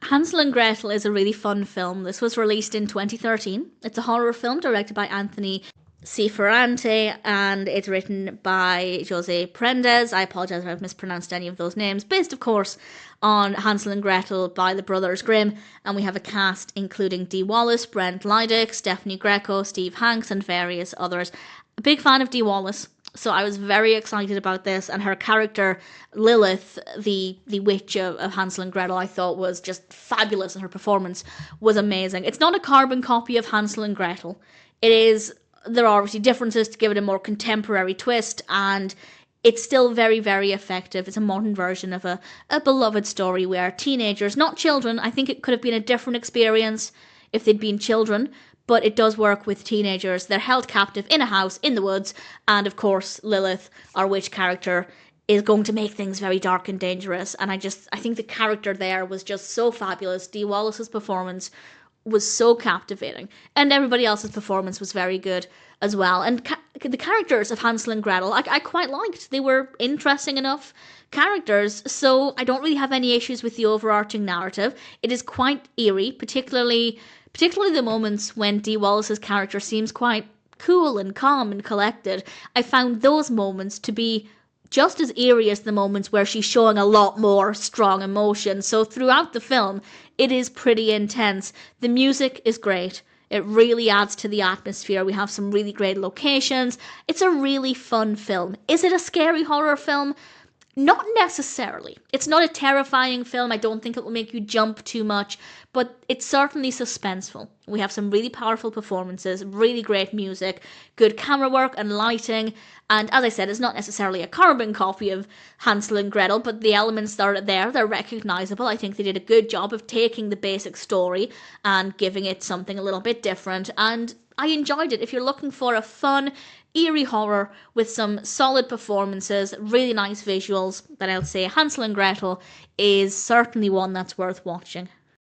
Hansel and Gretel is a really fun film. This was released in 2013. It's a horror film directed by Anthony C. Ferrante, and it's written by Jose Prendes. I apologise if I've mispronounced any of those names. Based, of course, on Hansel and Gretel by the brothers Grimm, and we have a cast including Dee Wallace, Brent Lydic, Stephanie Greco, Steve Hanks, and various others. A big fan of Dee Wallace, so I was very excited about this, and her character, Lilith, the witch of Hansel and Gretel, I thought was just fabulous, and her performance was amazing. It's not a carbon copy of Hansel and Gretel. There are obviously differences to give it a more contemporary twist, and it's still very, very effective. It's a modern version of a beloved story where teenagers, not children, I think it could have been a different experience if they'd been children, but it does work with teenagers. They're held captive in a house in the woods, and of course Lilith, our witch character, is going to make things very dark and dangerous, and I think the character there was just so fabulous. Dee Wallace's performance was so captivating, and everybody else's performance was very good as well. And the characters of Hansel and Gretel, I quite liked. They were interesting enough characters, so I don't really have any issues with the overarching narrative. It is quite eerie, particularly the moments when Dee Wallace's character seems quite cool and calm and collected. I found those moments to be just as eerie as the moments where she's showing a lot more strong emotion. So throughout the film, it is pretty intense. The music is great. It really adds to the atmosphere. We have some really great locations. It's a really fun film. Is it a scary horror film? Not necessarily. It's not a terrifying film. I don't think it will make you jump too much, but it's certainly suspenseful. We have some really powerful performances, really great music, good camera work and lighting, and as I said, it's not necessarily a carbon copy of Hansel and Gretel, but the elements that are there, they're recognisable. I think they did a good job of taking the basic story and giving it something a little bit different, and I enjoyed it. If you're looking for a fun, eerie horror with some solid performances, really nice visuals, then I would say Hansel and Gretel is certainly one that's worth watching.